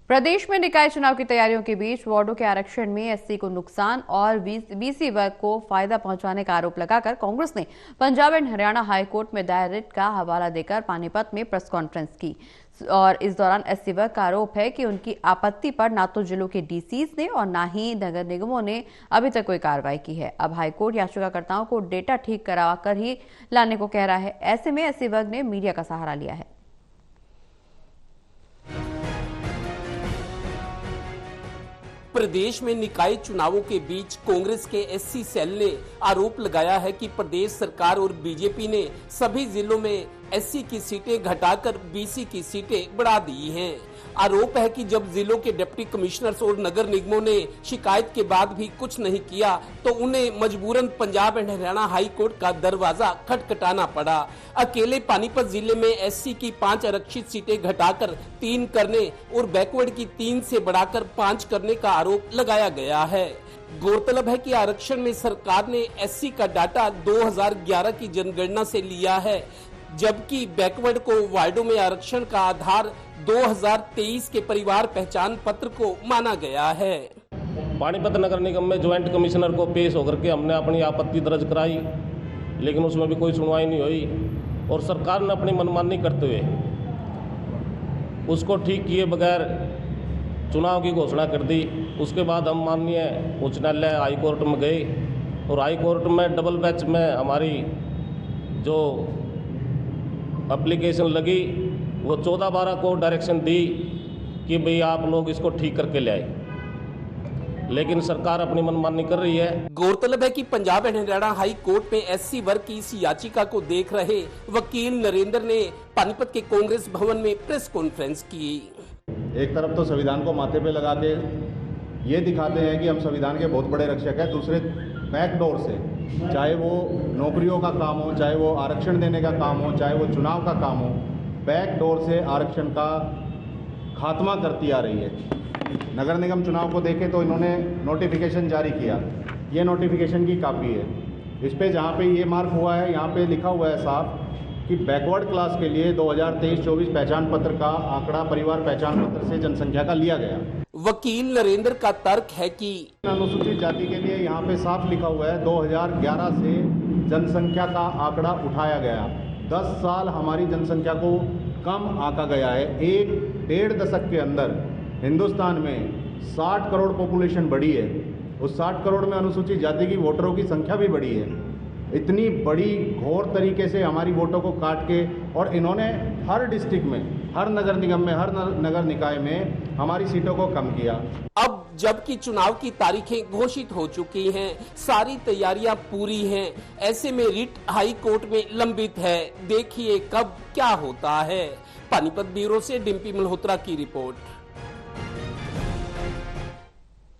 प्रदेश में निकाय चुनाव की तैयारियों के बीच वार्डों के आरक्षण में एससी को नुकसान और बीसी वर्ग को फायदा पहुंचाने का आरोप लगाकर कांग्रेस ने पंजाब एंड हरियाणा हाईकोर्ट में दायर रिट का हवाला देकर पानीपत में प्रेस कॉन्फ्रेंस की। और इस दौरान एससी वर्ग का आरोप है कि उनकी आपत्ति पर ना तो जिलों के डीसीज ने और ना ही नगर निगमों ने अभी तक कोई कार्रवाई की है। अब हाईकोर्ट याचिकाकर्ताओं को डेटा ठीक करवा कर ही लाने को कह रहा है। ऐसे में एससी वर्ग ने मीडिया का सहारा लिया है। प्रदेश में निकाय चुनावों के बीच कांग्रेस के एससी सेल ने आरोप लगाया है कि प्रदेश सरकार और बीजेपी ने सभी जिलों में एससी की सीटें घटाकर बीसी की सीटें बढ़ा दी हैं। आरोप है कि जब जिलों के डिप्टी कमिश्नर्स और नगर निगमों ने शिकायत के बाद भी कुछ नहीं किया तो उन्हें मजबूरन Punjab and Haryana high court का दरवाजा खटखटाना पड़ा। अकेले पानीपत जिले में एससी की 5 आरक्षित सीटें घटाकर 3 करने और बैकवर्ड की 3 से बढ़ाकर 5 करने का आरोप लगाया गया है। गौरतलब है कि आरक्षण में सरकार ने एससी का डाटा 2011 की जनगणना से लिया है, जबकि बैकवर्ड को वार्डों में आरक्षण का आधार 2023 के परिवार पहचान पत्र को माना गया है। पानीपत नगर निगम में ज्वाइंट कमिश्नर को पेश होकर के हमने अपनी आपत्ति दर्ज कराई, लेकिन उसमें भी कोई सुनवाई नहीं हुई और सरकार ने अपनी मनमानी करते हुए उसको ठीक किए बगैर चुनाव की घोषणा कर दी। उसके बाद हम माननीय उच्च न्यायालय हाई कोर्ट में गए और हाई कोर्ट में डबल बेंच में हमारी जो एप्लीकेशन लगी वो 14-12 को डायरेक्शन दी कि भाई आप लोग इसको ठीक करके ले आए, लेकिन सरकार अपनी मनमानी कर रही है। गौरतलब है कि Punjab and Haryana high court में एससी वर्ग की इस याचिका को देख रहे वकील नरेंद्र ने पानीपत के कांग्रेस भवन में प्रेस कॉन्फ्रेंस की। एक तरफ तो संविधान को माथे पे लगा के ये दिखाते हैं कि हम संविधान के बहुत बड़े रक्षक हैं, दूसरे बैकडोर से चाहे वो नौकरियों का काम हो, चाहे वो आरक्षण देने का काम हो, चाहे वो चुनाव का काम हो, बैकडोर से आरक्षण का खात्मा करती आ रही है। नगर निगम चुनाव को देखें तो इन्होंने नोटिफिकेशन जारी किया, ये नोटिफिकेशन की कॉपी है। इस पे जहाँ पे ये मार्क हुआ है, यहाँ पे लिखा हुआ है साफ कि बैकवर्ड क्लास के लिए 2023-24 पहचान पत्र का आंकड़ा परिवार पहचान पत्र से जनसंख्या का लिया गया। वकील नरेंद्र का तर्क है कि अनुसूचित जाति के लिए यहाँ पे साफ लिखा हुआ है 2011 से जनसंख्या का आंकड़ा उठाया गया। 10 साल हमारी जनसंख्या को कम आंका गया है। 1-1.5 दशक के अंदर हिंदुस्तान में 60 करोड़ पॉपुलेशन बढ़ी है। उस 60 करोड़ में अनुसूचित जाति की वोटरों की संख्या भी बढ़ी है। इतनी बड़ी घोर तरीके से हमारी वोटों को काट के और इन्होंने हर डिस्ट्रिक्ट में, हर नगर निगम में, हर नगर निकाय में हमारी सीटों को कम किया। अब जबकि चुनाव की तारीखें घोषित हो चुकी हैं, सारी तैयारियां पूरी हैं, ऐसे में रिट हाई कोर्ट में लंबित है। देखिए कब क्या होता है। पानीपत ब्यूरो से डिम्पी मल्होत्रा की रिपोर्ट।